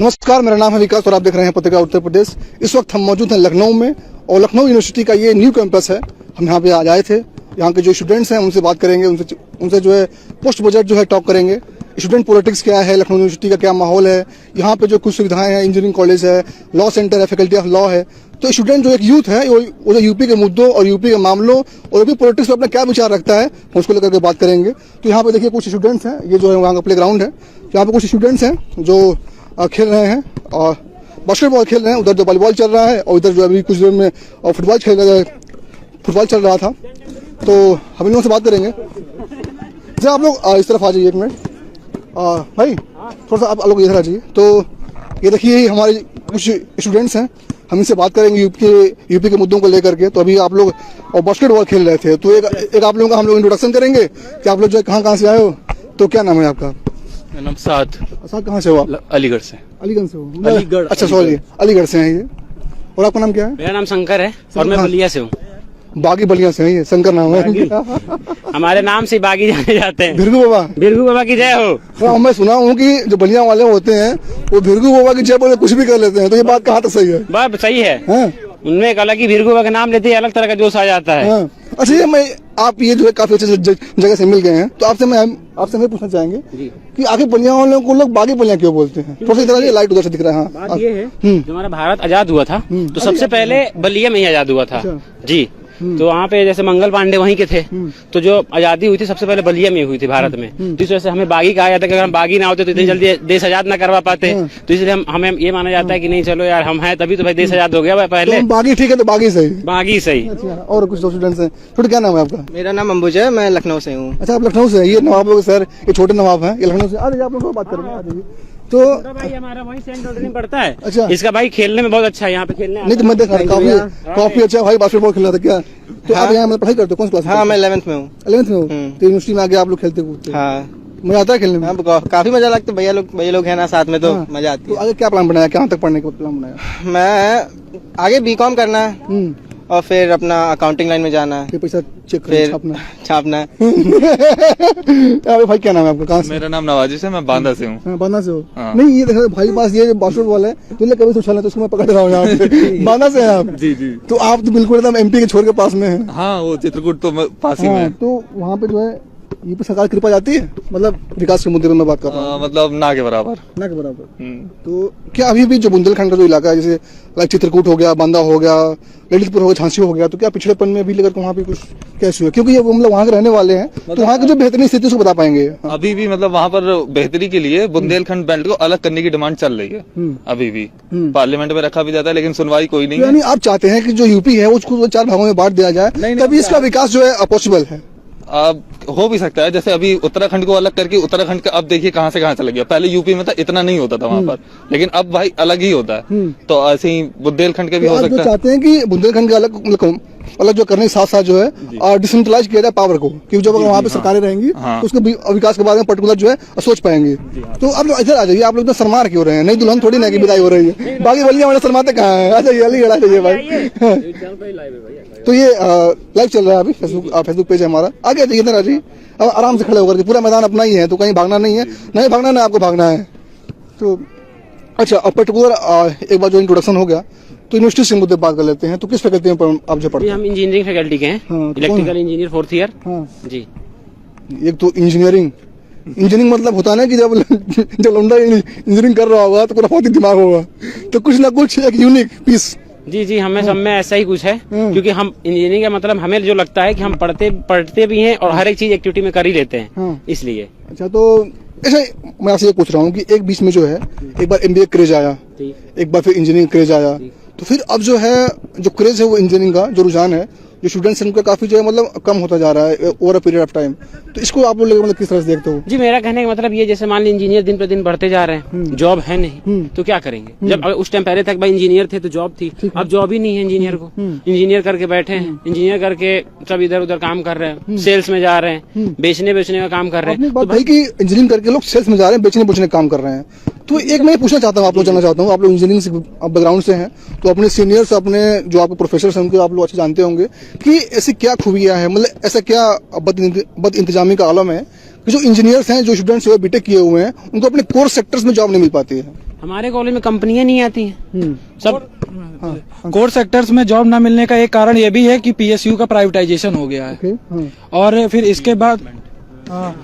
नमस्कार, मेरा नाम है विकास और आप देख रहे हैं पत्रकार उत्तर प्रदेश। इस वक्त हम मौजूद हैं लखनऊ में और लखनऊ यूनिवर्सिटी का ये न्यू कैंपस है। हम यहाँ पे आज आए थे। यहाँ के जो स्टूडेंट्स हैं उनसे बात करेंगे, उनसे जो है पोस्ट बजट जो है टॉक करेंगे। स्टूडेंट पॉलिटिक्स क्या है, लखनऊ यूनिवर्सिटी का क्या माहौल है, यहाँ पे जो कुछ सुविधाएं हैं, इंजीनियरिंग कॉलेज है, लॉ सेंटर है, फैकल्टी ऑफ लॉ है। तो स्टूडेंट जो एक यूथ है वो जो यूपी के मुद्दों और यूपी के मामलों और यूपी पॉलिटिक्स पर अपना क्या विचार रखता है उसको लेकर के बात करेंगे। तो यहाँ पे देखिए कुछ स्टूडेंट्स हैं, ये जो है वहाँ का प्ले ग्राउंड है। यहाँ पे कुछ स्टूडेंट्स हैं जो खेल रहे हैं और बास्केटबॉल खेल रहे हैं। उधर जो वॉलीबॉल चल रहा है और इधर जो अभी कुछ देर में फुटबॉल चल रहा था। तो हम इन लोगों से बात करेंगे। जरा आप लोग इस तरफ आ जाइए एक मिनट। भाई थोड़ा सा आप लोग इधर आ जाइए। तो ये देखिए हमारे कुछ स्टूडेंट्स हैं, हम इनसे बात करेंगे यूपी के मुद्दों को लेकर के। तो अभी आप लोग बास्केटबॉल खेल रहे थे, तो एक आप लोगों का हम लोग इंट्रोडक्शन करेंगे कि आप लोग जो कहाँ से आए हो। तो क्या नाम है आपका? मेरा नाम साद। कहाँ से हो आप? अलीगढ़ से। अलीगढ़ से हो? अलीगढ़। अच्छा सॉरी, अलीगढ़ से हैं ये। और आपका नाम क्या है? मेरा नाम शंकर है और मैं बलिया से हूँ। बागी बलिया से हैं, ये शंकर नाम है। हमारे नाम से बागी जाने जाते हैं। भिरगू बाबा की जय हो। तो मैं सुना हूँ कि जो बलिया वाले होते हैं वो भिरगू बाबा की जय बोले कुछ भी कर लेते हैं। तो ये बात कहाँ तक सही है? बात सही है। उनमें एक अलग ही भिरगू बाबा का नाम लेते ही अलग तरह का जोश आ जाता है। अच्छा, ये आप ये जो है काफी अच्छे जगह से मिल गए हैं, तो आपसे मैं पूछना चाहेंगे कि आगे बलिया वालों को लोग बागी बलिया क्यों बोलते हैं? थोड़ा सा इधर लाइट उधर से दिख रहा है। बात ये है, जो हमारा भारत आजाद हुआ था तो सबसे पहले बलिया में ही आजाद हुआ था जी। तो वहाँ पे जैसे मंगल पांडे वहीं के थे, तो जो आजादी हुई थी सबसे पहले बलिया में हुई थी भारत में। तो इस वजह से हमें बागी कहा जाता है कि अगर हम बागी ना होते तो इतनी जल्दी देश आजाद ना करवा पाते। तो इसलिए हमें ये माना जाता है कि नहीं चलो यार हम हैं तभी तो भाई देश आजाद हो गया पहले। तो बागी ठीक है, तो बागी सही। अच्छा, और कुछ स्टूडेंट्स हैं। छोटे क्या नाम है आपका? मेरा नाम अंबुज है, मैं लखनऊ से हूँ। अच्छा, आप लखनऊ से? ये नवाब लोग सर, ये छोटे नवाब हैं, ये लखनऊ से। आ जाइए, आप लोग को बात करेंगे। आ जाइए। तो भाई हमारा वही सेंट ऑर्डरिंग पड़ता है। अच्छा, इसका भाई खेलने में बहुत अच्छा है, यहाँ पे खेलने नहीं तो मैं देखा काफी अच्छा भाई बास्केटबॉल खेल रहा था क्या? तो आप यहाँ पढ़ाई करते हो? कौन सी क्लास? हाँ, मैं 11th में हूँ। 11th में हो? तो यूनिवर्सिटी में आगे आप लोग खेलते कूदते? हाँ, मजा आता है खेलने में? काफी मजा लगता है। भैया लोग हैं ना साथ में, तो मजा आती है। तो आगे क्या प्लान बनाया, कहाँ तक पढ़ने का प्लान बनाया? मैं आगे बीकॉम करना है और फिर अपना अकाउंटिंग लाइन में जाना है, फिर पैसा चेक छापना है। अरे भाई क्या नाम है आपका? कहाँ से? मेरा नाम नवाजिश है, मैं बांदा से हूँ। बांदा से हो? नहीं, ये देखो भाई पास ये बास्केटबॉल है, तुमने कभी सोचा नहीं, तो उसको मैं पकड़ रहा हूँ यहाँ पे। बांदा से हैं आप? जी। तो आप तो बिल्कुल एकदम एमपी के छोर के पास में है। हाँ, वो चित्रकूट तो पास ही में है। तो वहाँ पे जो है ये पे सरकार कृपा जाती है, मतलब विकास के मुद्दे पे मैं बात कर रहा हूँ। मतलब ना के बराबर। तो क्या अभी भी जो बुंदेलखंड का जो इलाका है, जैसे लाइक चित्रकूट हो गया, बांदा हो गया, ललितपुर हो गया, झांसी हो गया, तो क्या पिछड़ेपन में भी लेकर वहाँ पे कुछ कैसे हुआ? क्योंकि ये मतलब वहाँ के रहने वाले हैं, तो वहाँ की जो बेहतरीन स्थिति उसको बता पाएंगे। अभी भी मतलब वहाँ पर बेहतरी के लिए बुंदेलखंड बेल्ट को अलग करने की डिमांड चल रही है। अभी भी पार्लियामेंट में रखा भी जाता है, लेकिन सुनवाई कोई नहीं है। यानी आप चाहते हैं कि जो यूपी है उसको 4 भागों में बांट दिया जाए, तभी इसका विकास जो है अपॉसिबल है? हो भी सकता है। जैसे अभी उत्तराखंड को अलग करके उत्तराखंड का अब देखिए कहाँ से कहाँ चला गया। पहले यूपी में था, इतना नहीं होता था वहाँ पर, लेकिन अब भाई अलग ही होता है। तो ऐसे ही बुंदेलखंड के भी हो सकता है। चाहते हैं कि बुंदेलखंड के अलग जो करने के साथ साथ जो है और डिसेंट्रलाइज किया जाए पावर को, क्योंकि जब वहाँ पे सरकारें रहेंगी तो उसके विकास के बारे में पर्टिकुलर जो है सोच पाएंगे। तो आप लोग इधर आ जाइए। आप लोग तो शर्मा क्यों रहे हैं? नहीं दुल्हन थोड़ी ना की विदाई हो रही है। बाकी बलिया वाले शर्माते कहाँ है? आ जाइए, अलीगढ़ आ जाइए भाई। तो ये लाइव चल रहा है अभी, फेसबुक पेज है हमारा। आगे जाइए, इधर आ जाइए, अब आराम से खड़े होकर के। पूरा मैदान अपना ही है, तो कहीं भागना नहीं है, नहीं भागना ना आपको भागना है। तो अच्छा, अब पर्टिकुलर एक बार जो इंट्रोडक्शन हो गया तो यूनिवर्सिटी से मुद्दे बात कर लेते हैं। तो किस फैकल्टी में आप जो पढ़ते हैं? हम इंजीनियरिंग फैकल्टी के हैं, इलेक्ट्रिकल इंजीनियर 4th ईयर। जी। एक तो इंजीनियरिंग मतलब होता है ना कि जब लौंडा इंजीनियरिंग कर रहा होगा तो पूरा बहुत ही दिमाग होगा, तो कुछ ना कुछ एक यूनिक पीस। जी, हमें सब में ऐसा ही कुछ है, क्योंकि हम इंजीनियरिंग का मतलब हमें जो लगता है कि हम पढ़ते भी हैं और हर एक चीज एक्टिविटी में कर ही लेते हैं, इसलिए। अच्छा, तो ऐसे मैं आपसे ये पूछ रहा हूँ कि एक बीच में जो है एक बार एमबीए क्रेज आया, एक बार फिर इंजीनियरिंग क्रेज आया, तो फिर अब जो है जो क्रेज है वो इंजीनियरिंग का जो रुझान है, जो स्टूडेंट्स उनका काफी जो है मतलब कम होता जा रहा है over a period of time. तो इसको आप लोग मतलब किस तरह से देखते हो? जी, मेरा कहने का मतलब ये, जैसे मान लीजिए इंजीनियर दिन पर दिन बढ़ते जा रहे हैं, जॉब है नहीं, तो क्या करेंगे? जब उस टाइम पहले तक भाई इंजीनियर थे तो जॉब थी, अब जॉब ही नहीं है इंजीनियर को। इंजीनियर करके बैठे हैं, इंजीनियर करके सब इधर उधर काम कर रहे हैं, सेल्स में जा रहे हैं, बेचने का काम कर रहे हैं। तो भाई की इंजीनियरिंग करके लोग सेल्स में जा रहे हैं, बेचने का काम कर रहे हैं। तो एक मैं पूछना चाहता हूँ, आप लोग जानना चाहता हूँ, आप लोग इंजीनियरिंग बैकग्राउंड से हैं, तो अपने सीनियर्स, अपने जो आपके प्रोफेसर हैं उनको आप लोग अच्छे जानते होंगे कि ऐसी क्या खूबियां हैं, मतलब ऐसा क्या बद इंतजामी का आलम है कि जो इंजीनियर्स हैं, जो स्टूडेंट्स जो बीटेक किए हुए हैं, उनको अपने कोर सेक्टर्स में जॉब नहीं मिल पाती है। हमारे कॉलेज में कंपनियां नहीं आती हैं सब। कोर सेक्टर्स में जॉब न मिलने का एक कारण ये भी है कि पीएसयू का प्राइवेटाइजेशन हो गया है। और फिर इसके बाद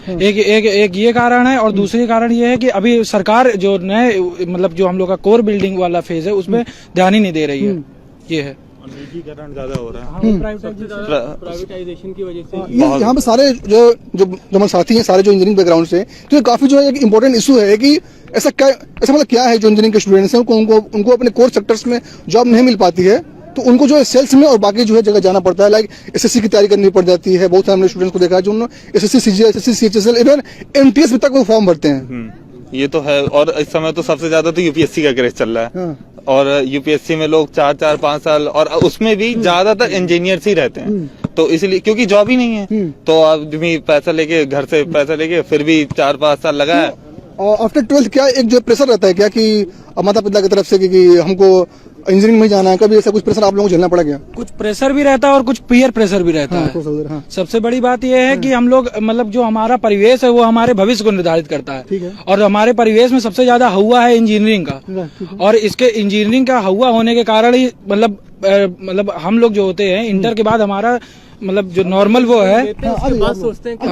एक ये कारण है, और दूसरी कारण ये है कि अभी सरकार जो नए मतलब जो हम लोग का कोर बिल्डिंग वाला फेज है उसमें ध्यान ही नहीं दे रही है। ये है निजीकरण ज्यादा हो रहा है। प्राइवेटाइजेशन की वजह से यहाँ पे सारे जो हमारे साथी हैं, सारे जो इंजीनियरिंग बैकग्राउंड से, तो ये काफी जो है एक इम्पोर्टेंट इशू है कि ऐसा मतलब क्या है जो इंजीनियरिंग के स्टूडेंट्स हैं उनको अपने कोर सेक्टर्स में जॉब नहीं मिल पाती है, तो उनको जो है सेल्स में और बाकी जो है जगह जाना पड़ता है। लाइक एसएससी की तैयारी करनी पड़ जाती है। बहुत सारे हमने स्टूडेंट्स को देखा है जो SSC CGL, SSC CHSL, even MTS में तक वो फॉर्म भरते हैं। ये तो है। और इस समय तो सबसे ज्यादा तो यूपीएससी का क्रेज चल रहा है। और यूपीएससी में लोग 4-5 साल, और उसमें भी ज्यादातर इंजीनियर्स ही रहते हैं। तो इसलिए क्योंकि जॉब ही नहीं है, तो आदमी पैसा लेके, घर से पैसा लेके फिर भी 4-5 साल लगा है। और आफ्टर 12th क्या एक जो प्रेशर रहता है क्या कि माता पिता की तरफ से कि हमको इंजीनियरिंग में जाना है, कभी ऐसा कुछ प्रेशर आप लोगों को झेलना पड़ा क्या? कुछ प्रेशर भी रहता है और कुछ पीयर प्रेशर भी रहता है। हाँ। सबसे बड़ी बात यह है कि हम लोग मतलब जो हमारा परिवेश है वो हमारे भविष्य को निर्धारित करता है। ठीक है। और हमारे परिवेश में सबसे ज्यादा हुआ है इंजीनियरिंग का, और इसके इंजीनियरिंग का हुआ होने के कारण ही मतलब हम लोग जो होते हैं इंटर के बाद हमारा मतलब जो नॉर्मल वो है, सोचते हैं कि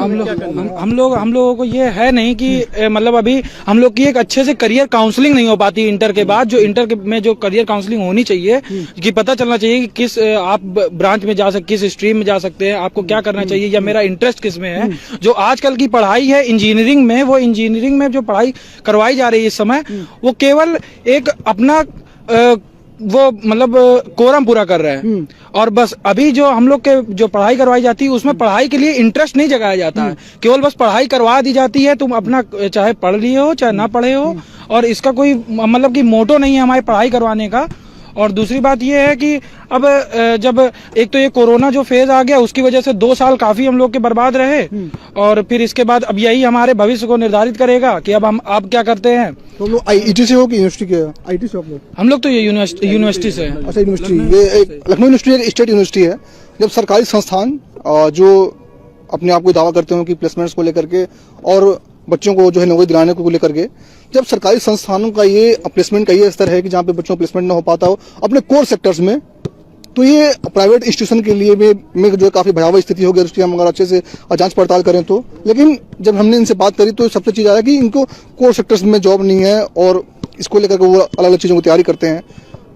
हम लोगों को ये है नहीं कि मतलब अभी हम लोग की एक अच्छे से करियर काउंसलिंग नहीं हो पाती इंटर के बाद। जो इंटर में जो करियर काउंसलिंग होनी चाहिए, कि पता चलना चाहिए कि किस आप ब्रांच में जा सकते, किस स्ट्रीम में जा सकते हैं, आपको क्या करना चाहिए, या मेरा इंटरेस्ट किस में है। जो आजकल की पढ़ाई है इंजीनियरिंग में, वो इंजीनियरिंग में जो पढ़ाई करवाई जा रही है इस समय, वो केवल एक अपना वो मतलब कोरम पूरा कर रहे हैं। और बस अभी जो हम लोग के जो पढ़ाई करवाई जाती है उसमें पढ़ाई के लिए इंटरेस्ट नहीं जगाया जाता है, केवल बस पढ़ाई करवा दी जाती है। तुम अपना चाहे पढ़ लिए हो चाहे ना पढ़े हो, और इसका कोई मतलब कि मोटो नहीं है हमारी पढ़ाई करवाने का। और दूसरी बात ये है कि अब जब एक तो ये कोरोना जो फेज आ गया उसकी वजह से 2 साल काफी हम लोग के बर्बाद रहे, और फिर इसके बाद अब यही हमारे भविष्य को निर्धारित करेगा कि अब हम क्या करते हैं। तो हम लोग आईटी से हो कि यूनिवर्सिटी के? आईटी से हम लोग तो ये यूनिवर्सिटी से हैं। अच्छा, यूनिवर्सिटी। ये एक लखनऊ यूनिवर्सिटी एक स्टेट यूनिवर्सिटी है। जब सरकारी संस्थान जो अपने आप को दावा करते हो कि प्लेसमेंट्स को लेकर के और बच्चों को जो है नौकरी दिलाने को लेकर के, जब सरकारी संस्थानों का ये प्लेसमेंट का ये स्तर है कि जहाँ पे बच्चों को प्लेसमेंट ना हो पाता हो अपने कोर सेक्टर्स में, तो ये प्राइवेट इंस्टीट्यूशन के लिए में जो है काफी भयावह स्थिति हो गई उसकी हम अगर अच्छे से जांच पड़ताल करें तो। लेकिन जब हमने इनसे बात करी तो सबसे चीज आया कि इनको कोर सेक्टर्स में जॉब नहीं है, और इसको लेकर के वो अलग अलग चीजों की तैयारी करते हैं।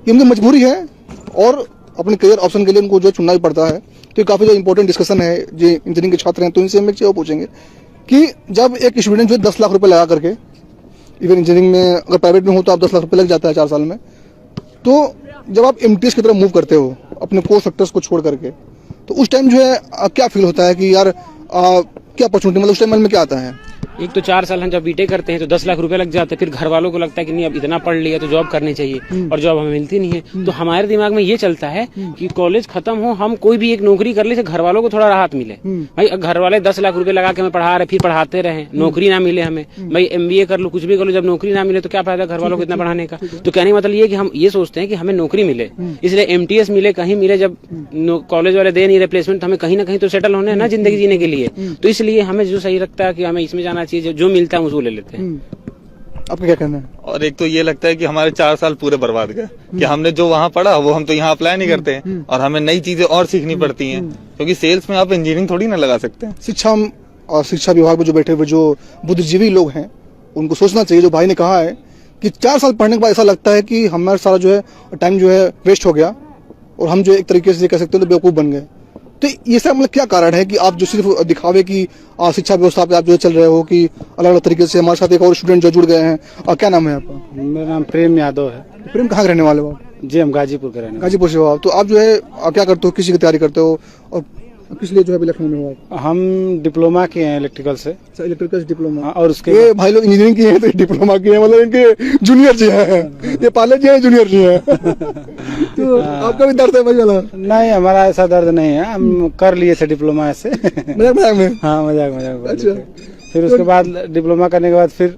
ये उनकी मजबूरी है, और अपने करियर ऑप्शन के लिए उनको जो चुनना ही पड़ता है। तो ये काफी जो इंपॉर्टेंट डिस्कशन है जो इंजीनियरिंग के छात्र हैं, तो इनसे हम एक चीज पूछेंगे कि जब एक स्टूडेंट जो 10 लाख रुपए लगा करके, इवन इंजीनियरिंग में अगर प्राइवेट में हो तो आप 10 लाख रुपए लग जाता है 4 साल में, तो जब आप एमटीएस की तरफ मूव करते हो अपने कोर सेक्टर्स को छोड़ करके, तो उस टाइम जो है क्या फील होता है कि यार क्या अपॉर्चुनिटी, मतलब उस टाइम मन में क्या आता है? एक तो 4 साल हम जब बीटेक करते हैं तो 10 लाख रुपए लग जाते हैं, फिर घर वालों को लगता है कि नहीं अब इतना पढ़ लिया तो जॉब करनी चाहिए, और जॉब हमें मिलती नहीं है। तो हमारे दिमाग में ये चलता है कि कॉलेज खत्म हो, हम कोई भी एक नौकरी कर ले से घर वालों को थोड़ा राहत मिले। भाई घर वाले 10 लाख रुपए लगा के हमें पढ़ा रहे, फिर पढ़ाते रहे, नौकरी ना मिले हमें, भाई एमबीए कर लो कुछ भी कर लो, जब नौकरी ना मिले तो क्या फायदा घर वालों को इतना पढ़ाने का। तो कहने का मतलब ये कि हम ये सोचते हैं कि हमें नौकरी मिले, इसलिए एमटीएस मिले, कहीं मिले, जब कॉलेज वाले दे नहीं रिप्लेसमेंट, हमें कहीं ना कहीं तो सेटल होने है ना जिंदगी जीने के लिए। तो इसलिए हमें जो सही लगता है कि हमें इसमें जाना चाहिए, जो मिलता है उसको ले लेते हैं। आपका क्या कहना है? और एक तो ये लगता है कि हमारे 4 साल पूरे बर्बाद गए, कि हमने जो वहाँ पढ़ा वो हम तो यहाँ अप्लाई नहीं करते हैं, और हमें नई चीजें और सीखनी पड़ती हैं, क्योंकि सेल्स में आप इंजीनियरिंग थोड़ी ना लगा सकते हैं। शिक्षा विभाग में जो बैठे हुए जो बुद्धिजीवी लोग हैं उनको सोचना चाहिए, जो भाई ने कहा है कि 4 साल पढ़ने के बाद ऐसा लगता है कि हमारा सारा जो है टाइम जो है वेस्ट हो गया, और हम जो एक तरीके से कह सकते हैं तो बेवकूफ बन गए। तो ये सब मतलब क्या कारण है कि आप जो सिर्फ दिखावे की शिक्षा व्यवस्था पे आप जो चल रहे हो कि अलग अलग तरीके से? हमारे साथ एक और स्टूडेंट जो जुड़ गए हैं, और क्या नाम है आपका? मेरा नाम प्रेम यादव है। प्रेम, कहाँ के रहने वाले हो आप? जी हम गाजीपुर के रहने। गाजीपुर से हो आप। तो आप जो है क्या करते हो, किसी की तैयारी करते हो, और किस लिए जो है लखनऊ में हो आप? हम डिप्लोमा किए हैं इलेक्ट्रिकल से। Electrical diploma. और उसके ये भाई लोग इंजीनियरिंग किए हैं तो डिप्लोमा किए हैं, मतलब इनके जूनियर जी हैं, ये पायलट जी हैं, जूनियर जी हैं। तो आपका भी दर्द है भाई वाला? नहीं, हमारा ऐसा दर्द नहीं है, हम कर लिए थे डिप्लोमा ऐसे। मजाक में? हाँ मजाक। अच्छा। फिर उसके बाद डिप्लोमा करने के बाद फिर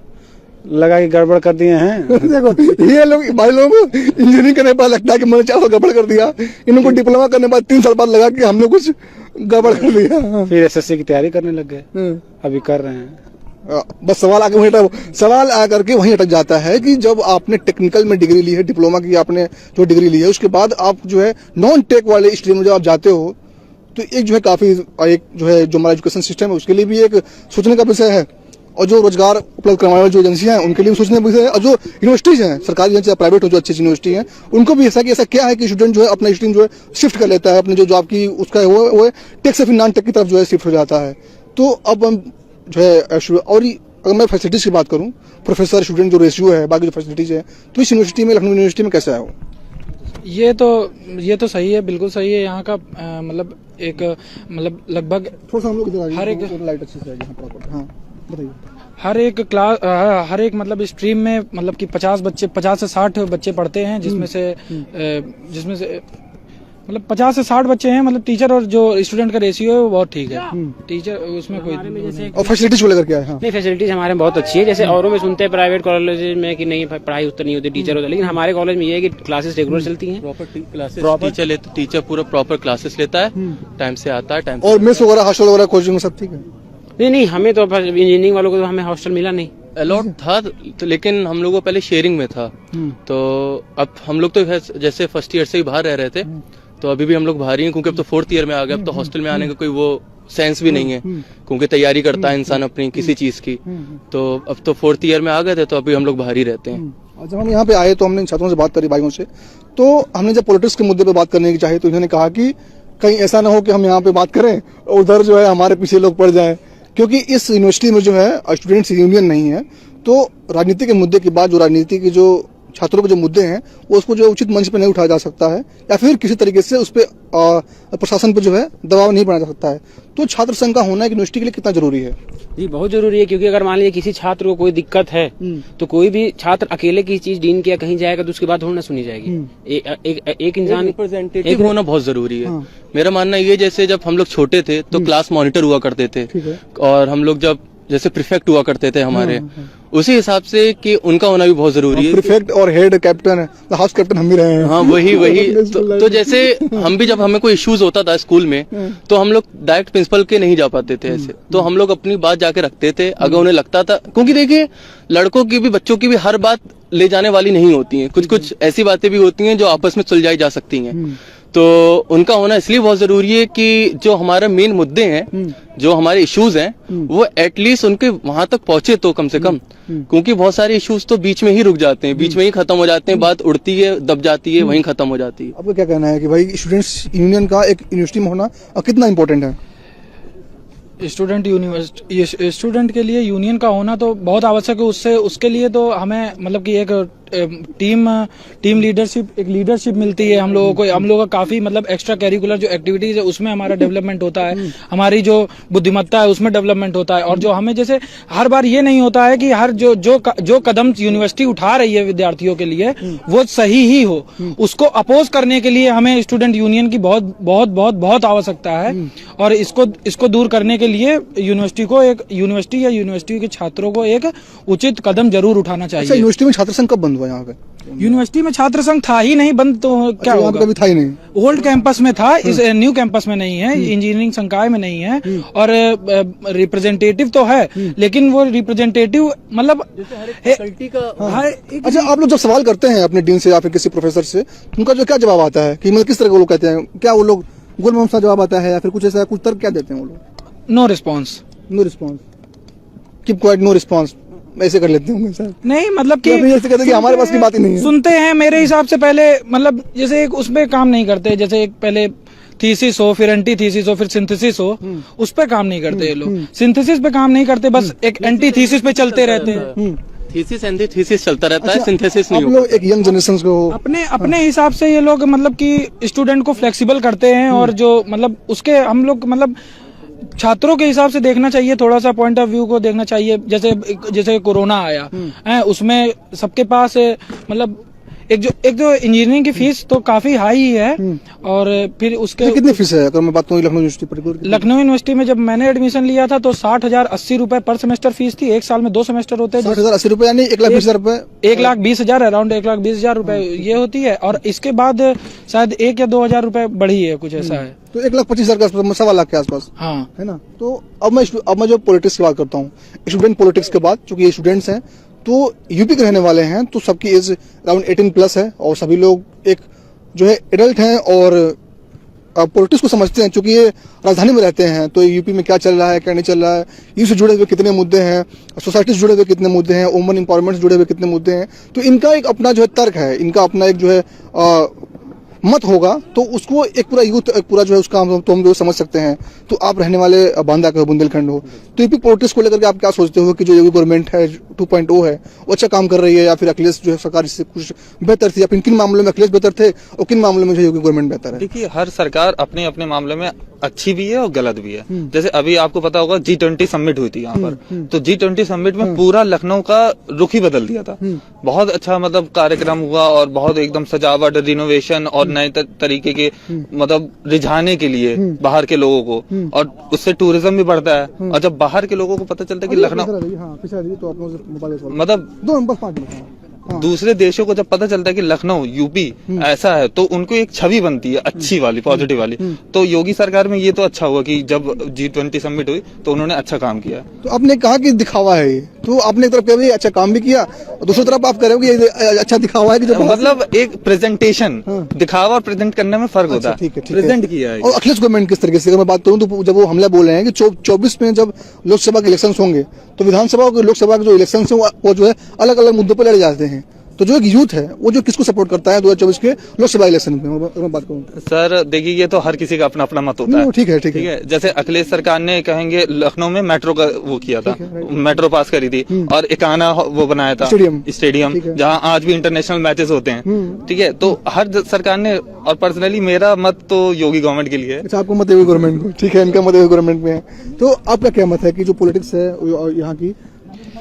लगा कि गड़बड़ कर दिए हैं। देखो ये लोग भाई लोग इंजीनियरिंग करने के बाद लगता है कि मैंने 4 साल गड़बड़ कर दिया, इनको डिप्लोमा करने के बाद 3 साल बाद लगा कि हमने कुछ गड़बड़ कर दिया। हाँ। फिर एसएससी की तैयारी करने लग गए, अभी कर रहे हैं। बस सवाल आकर के वहीं अटक जाता है कि जब आपने टेक्निकल में डिग्री ली है, डिप्लोमा की आपने जो डिग्री ली है, उसके बाद आप जो है नॉन टेक वाले स्ट्रीम में जब आप जाते हो तो एक जो है काफी एक जो है जो हमारा एजुकेशन सिस्टम है उसके लिए भी एक सोचने का विषय है, और जो रोजगार उपलब्ध करवाने वाली जो एजेंसियां हैं उनके लिए भी सोचने का विषय है, और जो यूनिवर्सिटीज हैं सरकारी या प्राइवेट हो जो अच्छी यूनिवर्सिटी हैं उनको भी ऐसा कि ऐसा क्या है कि स्टूडेंट जो है अपना स्ट्रीम जो है शिफ्ट कर लेता है, अपने जो जॉब की उसका है वो टेक से फिर नॉन टेक की तरफ जो है शिफ्ट हो जाता है। तो अब हम जो है और अगर मैं फैसिलिटीज की बात करूं, प्रोफेसर स्टूडेंट जो रेशियो है, बाकी जो फैसिलिटीज है, तो इस यूनिवर्सिटी में, लखनऊ यूनिवर्सिटी में कैसा है वो? ये तो सही है, बिल्कुल सही है। यहाँ का मतलब एक मतलब लगभग थोड़ा सा हम लोग इधर हर एक लाइट अच्छे से आएगी। हाँ बताइए। हर एक क्लास हर एक मतलब स्ट्रीम में मतलब कि 50 से 60 बच्चे पढ़ते हैं, जिसमें से मतलब 50 से 60 बच्चे हैं। मतलब टीचर और जो स्टूडेंट का रेशियो है वो बहुत ठीक है। टीचर उसमें कोई और फैसिलिटीज को लेकर क्या है? हाँ। नहीं, फैसिलिटीज हमारे में बहुत अच्छी है। जैसे औरों में सुनते हैं प्राइवेट कॉलेज में कि नहीं पढ़ाई उतनी नहीं होती, टीचर होता है, लेकिन हमारे कॉलेज में ये है कि क्लासेस रेगुलर चलती हैं। टीचर पूरा प्रॉपर क्लासेस लेता है, टाइम से आता है, टाइम और मेस वगैरह, हॉस्टल वगैरह, कोचिंग सब ठीक है? नहीं, हमें तो इंजीनियरिंग वालों को तो हमें हॉस्टल मिला नहीं। अलॉट था तो, लेकिन हम लोगों को पहले शेयरिंग में था। तो अब हम लोग तो जैसे फर्स्ट ईयर से ही बाहर रह रहे थे, तो अभी भी हम लोग बाहर ही हैं, क्योंकि अब तो 4th ईयर में आ गए। अब तो हॉस्टल में आने का कोई वो सेंस भी नहीं है, क्योंकि तैयारी करता है इंसान अपनी किसी चीज की। तो अब तो 4th ईयर में आ गए थे, तो अभी हम लोग बाहर ही रहते हैं। जब हम यहाँ पे आए तो हमने छात्रों से बात करी, भाइयों से, तो हमने जब पॉलिटिक्स के मुद्दे पे बात करने की चाही तो इन्होंने कहा कि कहीं ऐसा ना हो कि हम यहाँ पे बात करें और उधर जो है हमारे पीछे लोग पड़ जाएं, क्योंकि इस यूनिवर्सिटी में जो है स्टूडेंट्स यूनियन नहीं है। तो राजनीति के मुद्दे के बाद जो राजनीति के जो छात्रों के जो मुद्दे हैं वो उसको जो उचित मंच पर नहीं उठाया जा सकता है, या फिर किसी तरीके से उस पर प्रशासन पर जो है दबाव नहीं बनाया जा सकता है। तो छात्र संघ का होना एक यूनिवर्सिटी के लिए कितना जरूरी है? जी बहुत जरूरी है, क्योंकि अगर मान लीजिए किसी छात्र को कोई दिक्कत है तो कोई भी छात्र अकेले की चीज डीन किया कहीं जाएगा तो उसकी बात थोड़ी ना सुनी जाएगी। एक इंसान रिप्रेजेंटेटिव होना बहुत जरूरी है। मेरा मानना ये, जैसे जब हम लोग छोटे थे तो क्लास मॉनिटर हुआ करते थे, और हम लोग जब जैसे प्रीफेक्ट हुआ करते थे हमारे, उसी हिसाब से कि उनका होना भी बहुत जरूरी है। प्रीफेक्ट और हेड कैप्टन, हाउस कैप्टन हम भी रहे हैं। हाँ वही तो जैसे हम भी, जब हमें कोई इश्यूज होता था स्कूल में, तो हम लोग डायरेक्ट प्रिंसिपल के नहीं जा पाते थे ऐसे, तो हम लोग अपनी बात जाके रखते थे अगर उन्हें लगता था, क्योंकि देखिए लड़कों की भी बच्चों की भी हर बात ले जाने वाली नहीं होती है, कुछ ऐसी बातें भी होती हैं जो आपस में सुलझाई जा सकती हैं। तो उनका होना इसलिए बहुत जरूरी है कि जो हमारे मेन मुद्दे हैं, जो हमारे इश्यूज हैं, वो एटलीस्ट उनके वहां तक पहुंचे तो कम से कम, क्योंकि बहुत सारे इश्यूज तो बीच में ही रुक जाते हैं, बीच में ही खत्म हो जाते हैं, बात उड़ती है, दब जाती है, वहीं खत्म हो जाती है। आपको क्या कहना है कि भाई स्टूडेंट्स यूनियन का एक यूनिवर्सिटी में होना कितना इम्पोर्टेंट है? स्टूडेंट के लिए यूनियन का होना तो बहुत आवश्यक है। उसके लिए तो हमें मतलब कि एक टीम लीडरशिप मिलती है हम लोगों को। हम लोगों का काफी मतलब एक्स्ट्रा करिकुलर जो एक्टिविटीज है उसमें हमारा डेवलपमेंट होता है, हमारी जो बुद्धिमत्ता है उसमें डेवलपमेंट होता है। और जो हमें जैसे हर बार ये नहीं होता है कि हर जो कदम यूनिवर्सिटी उठा रही है विद्यार्थियों के लिए वो सही ही हो, उसको अपोज करने के लिए हमें स्टूडेंट यूनियन की बहुत बहुत बहुत बहुत आवश्यकता है। और इसको दूर करने के लिए यूनिवर्सिटी या यूनिवर्सिटी के छात्रों को एक उचित कदम जरूर उठाना चाहिए। अच्छा, यूनिवर्सिटी में छात्र संघ कब बंद हुआ यहाँ पे? यूनिवर्सिटी में छात्र संघ था ही नहीं, बंद तो क्या होगा? कभी था ही नहीं। ओल्ड कैंपस में था, इस न्यू कैंपस में नहीं है, इंजीनियरिंग संकाय में नहीं है। और रिप्रेजेंटेटिव तो है, लेकिन वो रिप्रेजेंटेटिव मतलब अच्छा, आप लोग जब सवाल करते हैं अपने डीन से या फिर किसी प्रोफेसर से, उनका जो क्या जवाब आता है कि मतलब किस तरह के लोग कहते हैं? क्या वो लोग गोलमोल सा जवाब आता है या फिर कुछ ऐसा कुछ तर्क क्या देते हैं वो लोग? No response keep quiet, no response, ऐसे कर लेते होंगे सर? नहीं मतलब कि ऐसे कहते हैं कि हमारे पास की बात ही नहीं है। सुनते हैं मेरे हिसाब से पहले मतलब जैसे एक उसमें काम नहीं करते, जैसे एक पहले थीसिस हो, फिर एंटी थीसिस हो, फिर सिंथेसिस हो, उस पे काम नहीं करते ये लोग। सिंथेसिस पे काम नहीं करते, बस एक एंटी थीसिस पे चलते रहते हैं। थीसिस एंटीथीसिस चलता रहता है, सिंथेसिस नहीं आप लोग एक यंग जनरेशन को अपने हिसाब से ये लोग मतलब कि स्टूडेंट को फ्लेक्सिबल करते हैं। और जो मतलब उसके हम लोग मतलब छात्रों के हिसाब से देखना चाहिए, थोड़ा सा पॉइंट ऑफ व्यू को देखना चाहिए। जैसे कोरोना आया है, उसमें सबके पास मतलब एक जो इंजीनियरिंग की फीस तो काफी हाई ही है, और फिर उसके कितनी फीस है अगर मैं बात करूँ लखनऊ यूनिवर्सिटी पर? लखनऊ यूनिवर्सिटी में जब मैंने एडमिशन लिया था तो 60,080 रुपए पर सेमेस्टर फीस थी। एक साल में 2 सेमेस्टर होते हैं। 60,080 रुपए यानी 1,20,000 रुपए? 1,20,000 अराउंड 1,20,000 रुपए ये होती है, और इसके बाद शायद 1 या 2,000 रुपए बढ़ी है, कुछ ऐसा है। तो 1,25,000 के आसपास, 1.25 लाख के आसपास, हाँ है ना। तो अब मैं जो पॉलिटिक्स की बात करता हूँ, स्टूडेंट पॉलिटिक्स के बाद, चूंकि ये स्टूडेंट्स हैं तो यूपी के रहने वाले हैं, तो सबकी एज अराउंड 18+ है, और सभी लोग एक जो है एडल्ट हैं और पॉलिटिक्स को समझते हैं। चूंकि ये राजधानी में रहते हैं तो यूपी में क्या चल रहा है, क्या नहीं चल रहा है, यूं से जुड़े हुए कितने मुद्दे हैं, सोसाइटी से जुड़े हुए कितने मुद्दे हैं, वुमेन एम्पावरमेंट से जुड़े हुए कितने मुद्दे हैं, तो इनका एक अपना जो है तर्क है, इनका अपना एक जो है मत होगा, तो उसको एक पूरा यूथ एक पूरा जो है उसका हम जो समझ सकते हैं। तो आप रहने वाले बांदा के हो, बुंदेलखंड हो, तो यूपी पॉलिटिक्स को लेकर के आप क्या सोचते हो कि जो योगी गवर्नमेंट है 2.0 है वो अच्छा काम कर रही है, या फिर अखिलेश जो है सरकार इससे कुछ बेहतर थी, या फिर किन मामलों में अखिलेश बेहतर थे और किन मामलों में जो योगी गवर्नमेंट बेहतर है? देखिए, हर सरकार अपने अपने मामले में अच्छी भी है और गलत भी है। जैसे अभी आपको पता होगा G20 समिट हुई थी यहाँ पर, तो G20 समिट में पूरा लखनऊ का रुख ही बदल दिया था। बहुत अच्छा मतलब कार्यक्रम हुआ, और बहुत एकदम सजावट, रिनोवेशन और नए तरीके के मतलब रिझाने के लिए बाहर के लोगों को, और उससे टूरिज्म भी बढ़ता है। और जब बाहर के लोगों को पता चलता है कि लखनऊ मतलब दूसरे देशों को जब पता चलता है कि लखनऊ यूपी ऐसा है, तो उनको एक छवि बनती है अच्छी वाली, पॉजिटिव वाली। तो योगी सरकार में ये तो अच्छा हुआ कि जब G20 समिट हुई तो उन्होंने अच्छा काम किया। तो आपने कहा कि दिखावा है ये, तो आपने एक तरफ कहा अच्छा काम भी किया, और दूसरी तरफ आप कह रहे हो कि ये अच्छा दिखावा है कि जो मतलब एक प्रेजेंटेशन, दिखावा और प्रेजेंट करने में फर्क होता है। ठीक है, प्रेजेंट किया है। और अखिलेश गवर्नमेंट किस तरीके से, अगर मैं बात करूं तो जब वो हमला बोल रहे हैं कि 24 में जब लोकसभा के इलेक्शन होंगे, तो विधानसभा और लोकसभा के जो इलेक्शन है वो जो है अलग अलग मुद्दों पर लड़े जाते हैं। तो जो एक यूथ है वो जो किसको सपोर्ट करता है 2024 के लोकसभा इलेक्शन में, मैं बात करूं? सर देखिए, ये तो हर किसी का अपना अपना मत होता है। ठीक है। जैसे अखिलेश सरकार ने कहेंगे लखनऊ में मेट्रो का वो किया था, मेट्रो पास करी थी, और एकाना वो बनाया था स्टेडियम जहां आज भी इंटरनेशनल मैचेस होते हैं। ठीक है, तो हर सरकार ने, और पर्सनली मेरा मत तो योगी गवर्नमेंट के लिए है। अच्छा, आपको मत योगी गवर्नमेंट को, ठीक है, इनका मत योगी गवर्नमेंट में है। तो आपका क्या मत है कि जो पॉलिटिक्स है यहाँ की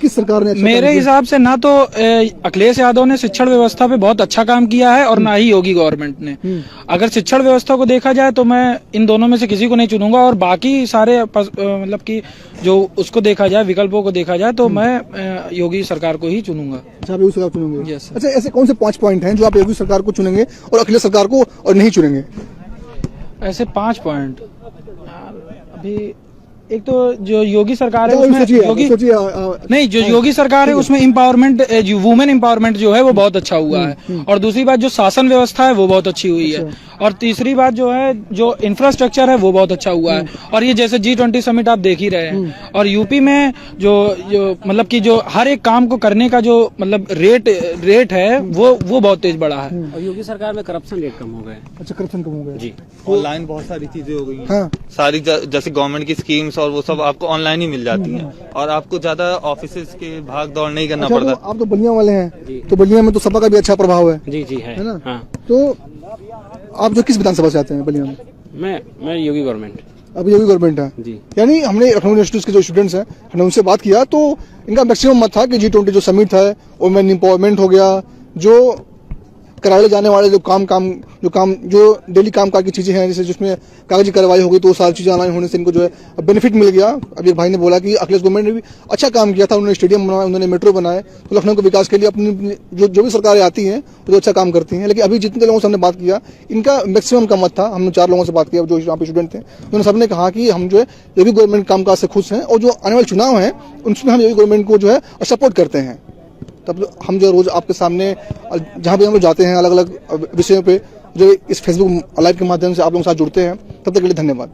किस सरकार ने? मेरे हिसाब से ना तो अखिलेश यादव ने शिक्षण व्यवस्था पे बहुत अच्छा काम किया है, और ना ही योगी गवर्नमेंट ने। अगर शिक्षण व्यवस्था को देखा जाए तो मैं इन दोनों में से किसी को नहीं चुनूंगा, और बाकी सारे मतलब कि जो उसको देखा जाए, विकल्पों को देखा जाए, तो मैं योगी सरकार को ही चुनूंगा। अच्छा, आप योगी सरकार चुनेंगे? यस। अच्छा, ऐसे कौन से 5 पॉइंट हैं जो आप योगी सरकार को चुनेंगे और अखिलेश सरकार को और नहीं चुनेंगे? ऐसे 5 पॉइंट अभी, एक तो जो योगी सरकार है उसमें जो योगी सरकार है उसमें एम्पावरमेंट, वुमेन एम्पावरमेंट जो है वो बहुत अच्छा हुआ है, और दूसरी बात जो शासन व्यवस्था है वो बहुत अच्छी हुई है, और तीसरी बात जो है जो इंफ्रास्ट्रक्चर है वो बहुत अच्छा हुआ है। और ये जैसे G20 समिट आप देख ही रहे हैं, और यूपी में जो मतलब कि जो हर एक काम को करने का जो मतलब रेट है वो बहुत तेज बढ़ा है। और योगी सरकार में करप्शन रेट कम हो गए। अच्छा, करप्शन कम हो गया जी। ऑनलाइन बहुत सारी चीजें हो गई हैं। हाँ। सारी जैसे गवर्नमेंट की स्कीम्स और वो सब आपको ऑनलाइन ही मिल जाती हैं, और आपको ज्यादा ऑफिस के भाग दौड़ नहीं करना पड़ता। आप तो बलिया वाले हैं, तो बलिया में तो सपा का भी अच्छा प्रभाव है। जी है ना? हाँ। तो आप जो किस विधानसभा से आते हैं बलिया में? मैं योगी गवर्नमेंट। अब योगी गवर्नमेंट है जी। यानी हमने लखनऊ यूनिवर्सिटी के जो स्टूडेंट्स हैं हमने उनसे बात किया, तो इनका मैक्सिमम मत था कि G20 जो समिट है, वुमेन एम्पावरमेंट हो गया, जो कराए जाने वाले जो डेली काम की चीजें हैं, जैसे जिसमें कागजी कार्रवाई हो गई, तो वो सारी चीजें ऑनलाइन होने से इनको जो है बेनिफिट मिल गया। अभी एक भाई ने बोला कि अखिलेश गवर्नमेंट ने भी अच्छा काम किया था, उन्होंने स्टेडियम बनाया, उन्होंने मेट्रो बनाए, तो लखनऊ के विकास के लिए अपनी जो भी सरकारें आती हैं वो अच्छा काम करती हैं। लेकिन अभी जितने लोगों से हमने बात किया, इनका मैक्सिमम का मत था, हमने 4 लोगों से बात किया जो यहाँ पे स्टूडेंट थे, उन्होंने सबने कहा कि हम जो है योगी गवर्नमेंट कामकाज से खुश हैं, और जो आने वाले चुनाव हैं उनमें हम योगी गवर्नमेंट को जो है सपोर्ट करते हैं। तब हम जो रोज आपके सामने जहाँ भी हम लोग जाते हैं अलग अलग विषयों पे, जो इस फेसबुक लाइव के माध्यम से आप लोगों के साथ जुड़ते हैं, तब तक के लिए धन्यवाद।